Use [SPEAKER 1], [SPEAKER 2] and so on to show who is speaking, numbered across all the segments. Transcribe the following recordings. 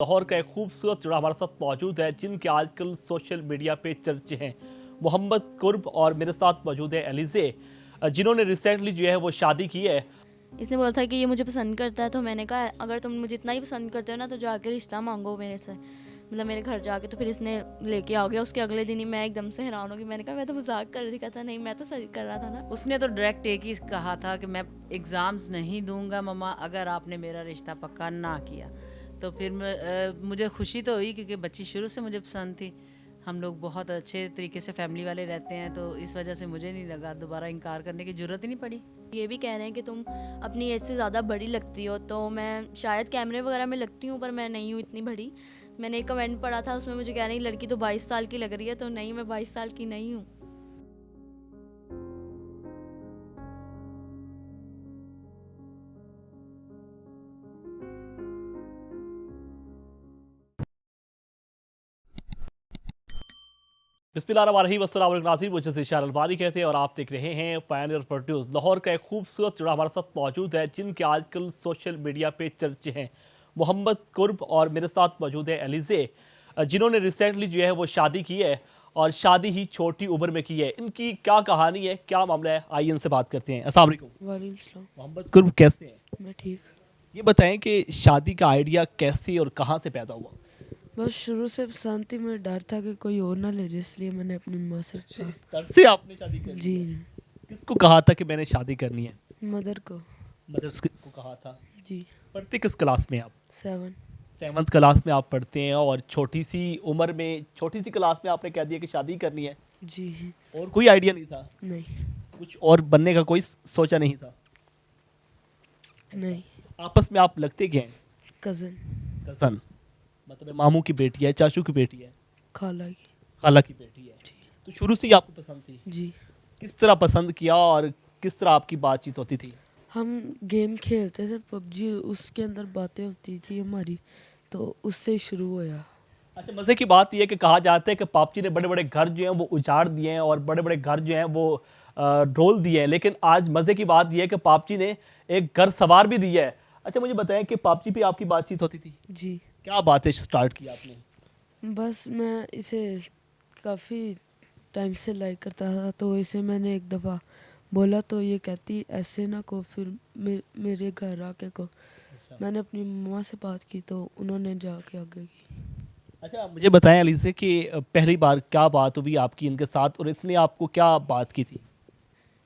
[SPEAKER 1] लाहौर का एक खूबसूरत जोड़ा हमारे साथ मौजूद है जिनके आजकल सोशल मीडिया पे चर्चे हैं। मोहम्मद कुर्ब और मेरे साथ मौजूद है एलिजे, जिन्होंने रिसेंटली जो है वो शादी की है।
[SPEAKER 2] इसने बोला था कि ये मुझे पसंद करता है, तो मैंने कहा अगर तुम मुझे इतना ही पसंद करते हो ना तो जाके रिश्ता मांगो मेरे से, मतलब मेरे घर जाके। तो फिर इसने लेके आ गया। उसके अगले दिन ही मैं एकदम से हैरान होगी। मैंने कहा मैं तो मजाक कर रही थी। कहता नहीं, मैं तो सही कर रहा था ना।
[SPEAKER 3] उसने तो डायरेक्ट एक ही कहा था कि मैं एग्ज़ाम्स नहीं दूंगा मम्मा अगर आपने मेरा रिश्ता पक्का ना किया। तो फिर मुझे खुशी तो हुई क्योंकि बच्ची शुरू से मुझे पसंद थी। हम लोग बहुत अच्छे तरीके से फैमिली वाले रहते हैं, तो इस वजह से मुझे नहीं लगा दोबारा इनकार करने की ज़रूरत ही नहीं पड़ी।
[SPEAKER 2] ये भी कह रहे हैं कि तुम अपनी एज से ज़्यादा बड़ी लगती हो, तो मैं शायद कैमरे वगैरह में लगती हूँ पर मैं नहीं हूँ इतनी बड़ी। मैंने एक कमेंट पढ़ा था, उसमें मुझे कह रही लड़की तो 22 साल की लग रही है। तो नहीं, मैं 22 साल की नहीं हूँ।
[SPEAKER 1] बिस्मिल्लाहिर्रहमानिर्रहीम, अस्सलाम वालेकुम नाज़रीन, मुझे इशार अलबारी कहते हैं और आप देख रहे हैं पायनियर प्रोड्यूस। लाहौर का एक खूबसूरत जोड़ा हमारे साथ मौजूद है जिनके आजकल सोशल मीडिया पे चर्चे हैं। मोहम्मद कुर्ब और मेरे साथ मौजूद है एलिजे, जिन्होंने रिसेंटली जो है वो शादी की है और शादी ही छोटी उम्र में की है। इनकी क्या कहानी है, क्या मामला है, आइए इनसे बात करते हैं। अस्सलाम वालेकुम।
[SPEAKER 4] वालेकुम सलाम।
[SPEAKER 1] मोहम्मद कुर्ब कैसे हैं?
[SPEAKER 4] मैं ठीक।
[SPEAKER 1] ये बताएं कि शादी का आइडिया कैसे और कहाँ से पैदा हुआ?
[SPEAKER 4] बस शुरू से पसंद थी, मुझे डर था कि कोई और ना ले ले, इसलिए मैंने अपनी माँ से कहा।
[SPEAKER 1] इस तरह से आपने शादी कर ली
[SPEAKER 4] जी,
[SPEAKER 1] है? किसको कहा था कि मैंने शादी करनी है?
[SPEAKER 4] मदर को।
[SPEAKER 1] मदर्स को कहा था।
[SPEAKER 4] जी।
[SPEAKER 1] पढ़ते किस क्लास में आप?
[SPEAKER 4] 7।
[SPEAKER 1] 7th क्लास में आप पढ़ते हैं और छोटी सी उम्र में, छोटी सी क्लास में आपने कह दिया कि शादी करनी है।
[SPEAKER 4] जी।
[SPEAKER 1] और कोई आइडिया नहीं था?
[SPEAKER 4] नहीं।
[SPEAKER 1] कुछ और बनने का कोई सोचा नहीं था?
[SPEAKER 4] नहीं।
[SPEAKER 1] आपस में आप लगते क्या हैं?
[SPEAKER 4] कज़न।
[SPEAKER 1] कज़न मतलब मामू की बेटी है, चाचू की बेटी है,
[SPEAKER 4] खाला की।
[SPEAKER 1] खाला की बेटी है।
[SPEAKER 4] जी।
[SPEAKER 1] तो शुरू से ही आपको पसंद थी?
[SPEAKER 4] जी।
[SPEAKER 1] किस तरह पसंद किया और किस तरह आपकी बातचीत होती थी?
[SPEAKER 4] हम गेम खेलते थे पबजी, उसके अंदर बातें होती थी हमारी, तो उससे ही शुरू हुआ।
[SPEAKER 1] अच्छा, मज़े की बात यह है कि कहा जाता है कि पापची ने बड़े बड़े घर जो हैं वो उजाड़ दिए हैं और बड़े बड़े घर जो हैं वो ढोल दिए हैं, लेकिन आज मज़े की बात यह है कि पापची ने एक घर सवार भी दिया है। अच्छा, मुझे बताएं कि पापची पे आपकी बातचीत होती थी?
[SPEAKER 4] जी।
[SPEAKER 1] क्या बातें स्टार्ट की आपने?
[SPEAKER 4] बस मैं इसे काफ़ी टाइम से लाइक करता था, तो इसे मैंने एक दफ़ा बोला तो ये कहती ऐसे ना को, फिर मेरे घर आके को। मैंने अपनी मम्मा से बात की तो उन्होंने जाके आगे की।
[SPEAKER 1] अच्छा, मुझे बताएं अली से कि पहली बार क्या बात हुई आपकी इनके साथ और इसने आपको क्या बात की थी?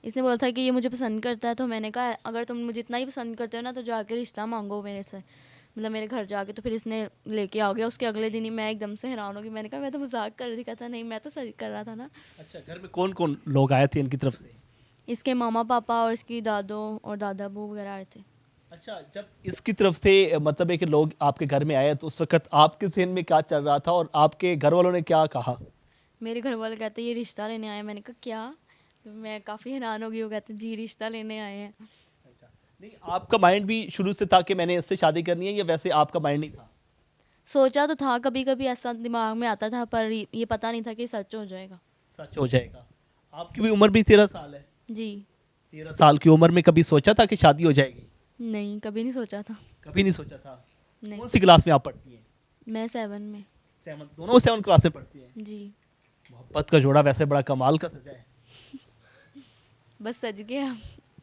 [SPEAKER 2] इसने बोला था कि ये मुझे पसंद करता है, तो मैंने कहा अगर तुम मुझे इतना ही पसंद करते हो ना तो जाके रिश्ता मांगो मेरे से, मतलब मेरे घर जाके। तो फिर इसने लेके आ गया। उसके अगले दिन ही मैं एकदम से हैरान होगी। मैंने कहा मैं तो मजाक कर रही थी। कहता नहीं, मैं तो सही कर रहा था ना।
[SPEAKER 1] अच्छा, घर में कौन कौन लोग आए थे इनकी तरफ से?
[SPEAKER 2] इसके मामा पापा और इसकी दादो और दादा बू वगैरह आए थे।
[SPEAKER 1] अच्छा, जब इसकी तरफ से मतलब है कि लोग आपके घर में आए तो उस वक्त आपके जहन में क्या चल रहा था और आपके घर वालों ने क्या कहा?
[SPEAKER 2] मेरे घर वाले कहते ये रिश्ता लेने आए हैं। मैंने कहा क्या? तो मैं काफ़ी हैरान हो गई। वो कहते जी रिश्ता लेने आए हैं।
[SPEAKER 1] अच्छा, नहीं, आपका माइंड भी शुरू से था कि मैंने इससे शादी करनी है या वैसे आपका माइंड नहीं था?
[SPEAKER 2] सोचा तो था, कभी कभी ऐसा दिमाग में आता था, पर ये पता नहीं था कि सच हो जाएगा।
[SPEAKER 1] सच हो जाएगा। आपकी भी उम्र भी 13 साल है।
[SPEAKER 2] जी।
[SPEAKER 1] 13 साल की उम्र में कभी सोचा था कि शादी हो जाएगी?
[SPEAKER 2] नहीं, कभी नहीं सोचा था।
[SPEAKER 1] कभी नहीं सोचा था।
[SPEAKER 2] नहीं।
[SPEAKER 1] कौन सी क्लास में आप पढ़ती हैं?
[SPEAKER 2] मैं 7 में।
[SPEAKER 1] 7, दोनों 7 क्लास में पढ़ती हैं।
[SPEAKER 2] जी।
[SPEAKER 1] मोहब्बत का जोड़ा वैसे बड़ा कमाल का सजा है।
[SPEAKER 2] बस सज गया।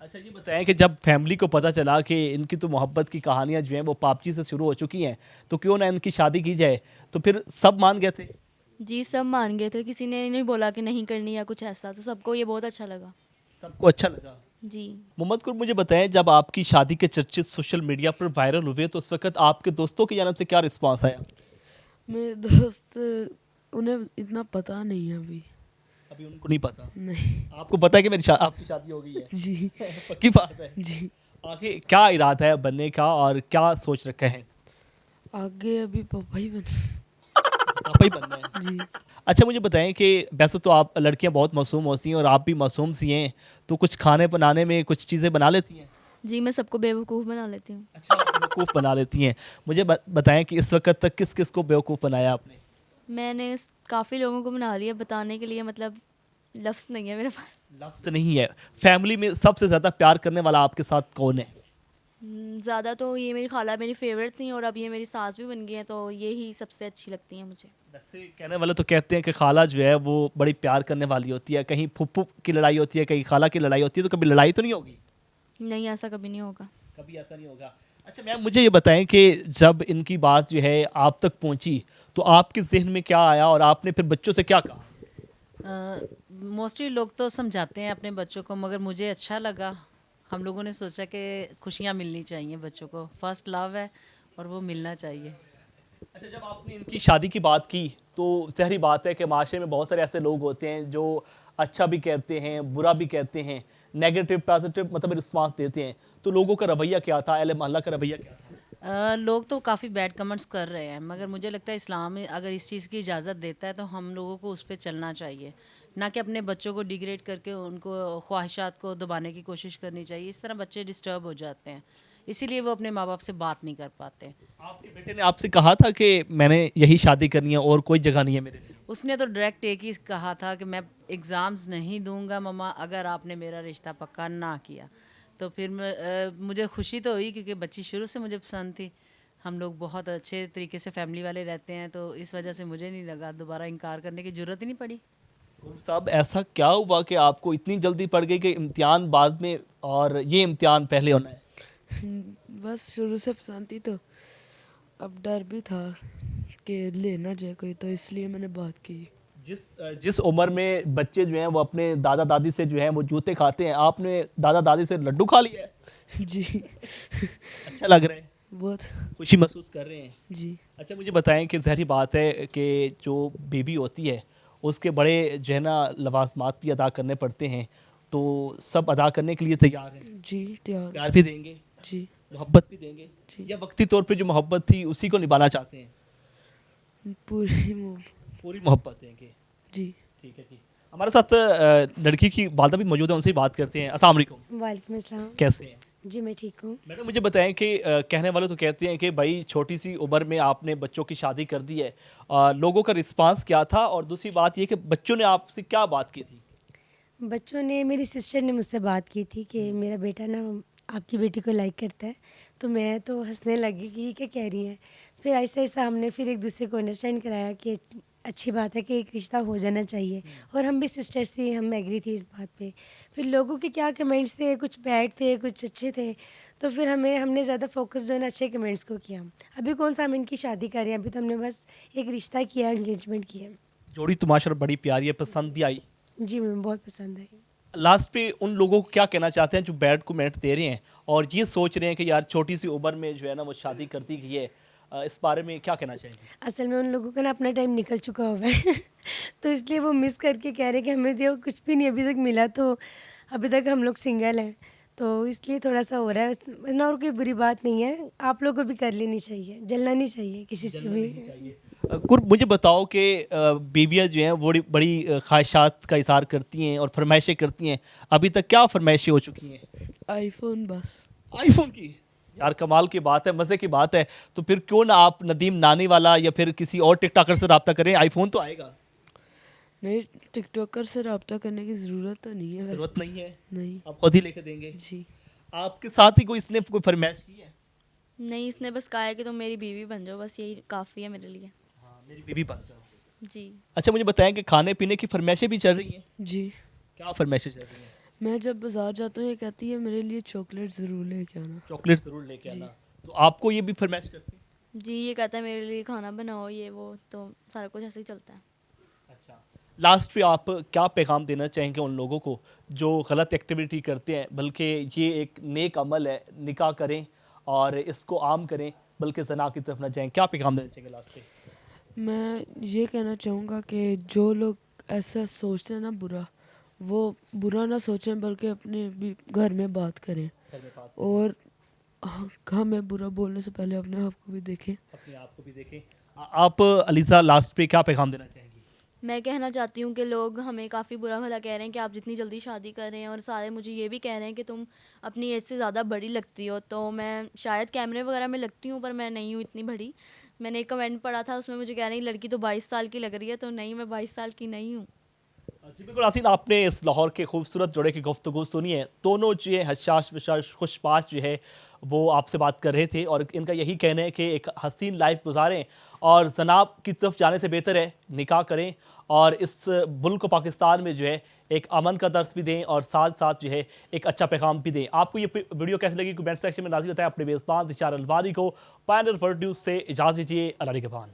[SPEAKER 1] अच्छा, ये बताएं कि जब फैमिली को पता चला कि इनकी तो मोहब्बत की कहानियां जो हैं वो पापची से शुरू हो चुकी हैं, तो क्यों ना इनकी शादी की जाए, तो फिर सब मान गए थे?
[SPEAKER 2] जी, सब मान गए थे। किसी ने नहीं बोला कि नहीं करनी या कुछ ऐसा। तो सबको ये बहुत अच्छा लगा।
[SPEAKER 1] सबको अच्छा लगा।
[SPEAKER 2] जी।
[SPEAKER 1] मोहम्मद कुर्ब, मुझे बताएं जब आपकी शादी के चर्चे सोशल मीडिया पर वायरल हुए तो उस वक्त आपके दोस्तों की जानब से क्या रिस्पांस आया?
[SPEAKER 4] मेरे दोस्त, उन्हें इतना पता नहीं है अभी।
[SPEAKER 1] अभी उनको नहीं पता?
[SPEAKER 4] नहीं।
[SPEAKER 1] आपको पता है कि मेरी आपकी शादी हो गई है?
[SPEAKER 4] जी।
[SPEAKER 1] पक्की बात है?
[SPEAKER 4] जी।
[SPEAKER 1] आगे क्या इरादा है बनने का और क्या सोच रखे हैं?
[SPEAKER 4] आगे अभी पापा ही बने।
[SPEAKER 1] पापा ही बनना है?
[SPEAKER 4] जी।
[SPEAKER 1] अच्छा, मुझे बताएं कि वैसे तो आप लड़कियां बहुत मासूम होती हैं और आप भी मासूम सी हैं, तो कुछ खाने बनाने में कुछ चीज़ें बना लेती हैं?
[SPEAKER 2] जी, मैं सबको बेवकूफ़ बना लेती हूँ।
[SPEAKER 1] अच्छा, आप बेवकूफ़ बना लेती हैं। मुझे बताएं कि इस वक्त तक किस किस को बेवकूफ़ बनाया आपने?
[SPEAKER 2] मैंने काफ़ी लोगों को बना लिया। बताने के लिए मतलब लफ्ज़ नहीं है मेरे पास।
[SPEAKER 1] लफ्ज़ नहीं है। फैमिली में सबसे ज़्यादा प्यार करने वाला आपके साथ कौन है?
[SPEAKER 2] ज़्यादा तो ये मेरी खाला मेरी फेवरेट थी और अब ये मेरी सास भी बन गई हैं, तो ये ही सबसे अच्छी लगती हैं मुझे।
[SPEAKER 1] वैसे कहने वाले तो कहते हैं कि खाला जो है वो बड़ी प्यार करने वाली होती है, कहीं फुप्पू की लड़ाई होती है, कहीं खाला की लड़ाई होती है, तो कभी लड़ाई तो नहीं होगी?
[SPEAKER 2] नहीं, ऐसा कभी नहीं होगा।
[SPEAKER 1] कभी ऐसा नहीं होगा। अच्छा मैम, मुझे ये बताएं कि जब इनकी बात जो है आप तक पहुंची तो आपके जहन में क्या आया और आपने फिर बच्चों से क्या कहा?
[SPEAKER 3] मोस्टली लोग तो समझाते हैं अपने बच्चों को, मगर मुझे अच्छा लगा। हम लोगों ने सोचा कि खुशियाँ मिलनी चाहिए बच्चों को, फर्स्ट लव है और वो मिलना चाहिए।
[SPEAKER 1] अच्छा, जब आपने इनकी शादी की बात की तो ज़ाहिर बात है कि माशरे में बहुत सारे ऐसे लोग होते हैं जो अच्छा भी कहते हैं, बुरा भी कहते हैं, नेगेटिव पॉजिटिव मतलब रिस्पांस देते हैं, तो लोगों का रवैया क्या था, अहले मोहल्ला का रवैया क्या था?
[SPEAKER 3] लोग तो काफ़ी बैड कमेंट्स कर रहे हैं, मगर मुझे लगता है इस्लाम में अगर इस चीज़ की इजाज़त देता है तो हम लोगों को उस पर चलना चाहिए, ना कि अपने बच्चों को डिग्रेड करके उनको ख्वाहिशात को दबाने की कोशिश करनी चाहिए। इस तरह बच्चे डिस्टर्ब हो जाते हैं, इसीलिए वो अपने माँ बाप से बात नहीं कर पाते।
[SPEAKER 1] आपके बेटे ने आपसे कहा था कि मैंने यही शादी करनी है और कोई जगह नहीं है मेरे लिए?
[SPEAKER 3] उसने तो डायरेक्ट एक ही कहा था कि मैं एग्ज़ाम्स नहीं दूंगा मम्मा, अगर आपने मेरा रिश्ता पक्का ना किया। तो फिर मुझे खुशी तो हुई क्योंकि बच्ची शुरू से मुझे पसंद थी। हम लोग बहुत अच्छे तरीके से फैमिली वाले रहते हैं, तो इस वजह से मुझे नहीं लगा दोबारा इनकार करने की ज़रूरत ही नहीं पड़ी।
[SPEAKER 1] गुरु साहब, ऐसा क्या हुआ कि आपको इतनी जल्दी पड़ गई कि इम्तिहान बाद में और ये इम्तिहान पहले होना है?
[SPEAKER 4] बस शुरू से पसंद थी, तो अब डर भी था कि लेना जाए कोई, तो इसलिए मैंने बात की।
[SPEAKER 1] जिस उम्र में बच्चे जो हैं वो अपने दादा दादी से जो हैं वो जूते खाते हैं, आपने दादा दादी से लड्डू खा लिया है?
[SPEAKER 4] जी
[SPEAKER 1] अच्छा लग रहा है,
[SPEAKER 4] बहुत।
[SPEAKER 1] खुशी महसूस कर रहे हैं?
[SPEAKER 4] जी
[SPEAKER 1] अच्छा मुझे बताएं कि ज़ाहिर बात है कि जो बेबी होती है उसके बड़े जो है ना लवाजमात भी अदा करने पड़ते हैं, तो सब अदा करने के लिए तैयार हैं?
[SPEAKER 4] जी तैयार।
[SPEAKER 1] प्यार भी देंगे,
[SPEAKER 4] जी
[SPEAKER 1] मोहब्बत भी देंगे,
[SPEAKER 4] जी।
[SPEAKER 1] या वक्ती तौर पे जो मोहब्बत थी उसी को निभाना चाहते हैं?
[SPEAKER 4] पूरी मोम।
[SPEAKER 1] पूरी मोहब्बत देंगे।
[SPEAKER 4] जी
[SPEAKER 1] ठीक है जी। हमारे साथ लड़की की वालदा भी मौजूद है, उनसे ही बात करते हैं। अस्सलाम वालेकुम,
[SPEAKER 5] वालेकुम अस्सलाम।
[SPEAKER 1] कैसे हैं?
[SPEAKER 5] जी मैं ठीक हूँ।
[SPEAKER 1] मैडम मुझे बताएं कि कहने वाले तो कहते हैं कि भाई छोटी सी उम्र में आपने बच्चों की शादी कर दी है, लोगों का रिस्पांस क्या था, और दूसरी बात ये कि बच्चों ने आपसे क्या बात की थी?
[SPEAKER 5] बच्चों ने, मेरी सिस्टर ने मुझसे बात की थी कि मेरा बेटा ना आपकी बेटी को लाइक करता है, तो मैं तो हंसने लगी कि ये क्या कह रही हैं। फिर आहिस्ता आहिस्ता हमने फिर एक दूसरे को अंडरस्टैंड कराया कि अच्छी बात है कि एक रिश्ता हो जाना चाहिए, और हम भी सिस्टर्स थी, हम एग्री थी इस बात पे। फिर लोगों के क्या कमेंट्स थे, कुछ बैड थे कुछ अच्छे थे, तो फिर हमने ज़्यादा फोकस जो है ना अच्छे कमेंट्स को किया। अभी कौन सा हम इनकी शादी कर रहे हैं, अभी तो हमने बस एक रिश्ता किया, एंगेजमेंट किया।
[SPEAKER 1] जोड़ी तो माशाल्लाह बड़ी प्यारी है, पसंद भी आई।
[SPEAKER 5] जी मुझे बहुत पसंद आई।
[SPEAKER 1] लास्ट पे उन लोगों को क्या कहना चाहते हैं जो बैड कमेंट दे रहे हैं और ये सोच रहे हैं कि यार छोटी सी उम्र में जो है ना वो शादी कर दी गई है, इस बारे में क्या कहना चाहेंगे?
[SPEAKER 5] असल में उन लोगों का ना अपना टाइम निकल चुका हुआ है तो इसलिए वो मिस करके कह रहे हैं कि हमें तो कुछ भी नहीं अभी तक मिला, तो अभी तक हम लोग सिंगल हैं, तो इसलिए थोड़ा सा हो रहा है। वरना और कोई बुरी बात नहीं है, आप लोगों को भी कर लेनी चाहिए, जलना नहीं चाहिए किसी से भी।
[SPEAKER 1] कुर मुझे बताओ कि बीवियाँ जो हैं बड़ी बड़ी ख्वाहिशात का इज़हार करती हैं और फरमाइशें करती हैं, अभी तक क्या फरमाइशें हो चुकी हैं?
[SPEAKER 4] आईफोन बस।
[SPEAKER 1] आईफोन की? यार कमाल की बात है, मज़े की बात है। तो फिर क्यों ना आप नदीम नानी वाला या फिर किसी और टिकटॉकर से रब्ता करें, आईफोन तो आएगा।
[SPEAKER 4] नहीं, टिकटॉकर से रब्ता करने की ज़रूरत तो नहीं है वैसे।
[SPEAKER 1] ज़रूरत नहीं है,
[SPEAKER 4] नहीं।
[SPEAKER 1] आप खुद ही लेके देंगे।
[SPEAKER 4] जी
[SPEAKER 1] आपके साथ ही कोई इसने कोई फरमाइश की है?
[SPEAKER 2] नहीं, इसने बस कहा है कि तुम मेरी बीवी बन जाओ, बस यही काफ़ी है मेरे लिए।
[SPEAKER 1] हाँ, मेरी बीवी बन जाओ।
[SPEAKER 2] जी।
[SPEAKER 1] अच्छा मुझे बताएं कि खाने पीने की फरमाइशें भी चल रही हैं?
[SPEAKER 4] जी।
[SPEAKER 1] क्या फरमाइशें चल रही हैं?
[SPEAKER 4] मैं जब बाज़ार जाता हूँ ये कहती है मेरे लिए चॉकलेट ज़रूर लेके आना।
[SPEAKER 1] चॉकलेट ज़रूर लेके आना। तो आपको ये भी फरमाइश करती है?
[SPEAKER 2] जी, ये कहता है मेरे लिए खाना बनाओ, ये वो, तो सारा कुछ ऐसे ही चलता है।
[SPEAKER 1] अच्छा, लास्ट पे आप क्या पैगाम देना चाहेंगे उन लोगों को जो गलत एक्टिविटी करते हैं, बल्कि ये एक नेक अमल है, निकाह करें और इसको आम करें, बल्कि ज़ना की तरफ ना जाएं, क्या पैगाम देना चाहेंगे लास्ट पे?
[SPEAKER 4] मैं ये कहना चाहूँगा कि जो लोग ऐसा सोचते हैं ना बुरा, वो बुरा ना सोचें बल्कि अपने भी घर में बात करें,
[SPEAKER 1] घर में बात
[SPEAKER 4] और हमें बुरा बोलने से पहले अपने आप को भी देखें।
[SPEAKER 1] अपने आप को भी देखें। आप अलीज़ा लास्ट पे क्या पैगाम देना चाहेंगी?
[SPEAKER 2] मैं कहना चाहती हूँ कि लोग हमें काफ़ी बुरा भला कह रहे हैं कि आप जितनी जल्दी शादी कर रहे हैं, और सारे मुझे ये भी कह रहे हैं कि तुम अपनी एज से ज़्यादा बड़ी लगती हो। तो मैं शायद कैमरे वगैरह में लगती हूँ, पर मैं नहीं हूँ इतनी बड़ी। मैंने एक कमेंट पढ़ा था, उसमें मुझे कह रही लड़की तो 22 साल की लग रही है, तो नहीं, मैं 22 साल की नहीं हूँ।
[SPEAKER 1] जी बिल्कुल आसिन, आपने इस लाहौर के खूबसूरत जोड़े की गुफ्तगू सुनी है। दोनों जो है हशाश बशाश खुशपाश जो है वो आपसे बात कर रहे थे और इनका यही कहना है कि एक हसीन लाइफ गुजारें और जनाब की तरफ जाने से बेहतर है निकाह करें और इस मुल्क को पाकिस्तान में जो है एक अमन का दर्स भी दें और साथ साथ जो है एक अच्छा पैगाम भी दें। आपको ये वीडियो कैसी लगी कमेंट सेक्शन में नाज़िल बताएं। अपने मेज़बान इशार अलवारी को पायनियर वर्ल्ड न्यूज़ से इजाज़त दीजिए। अल्लाह निगहबान।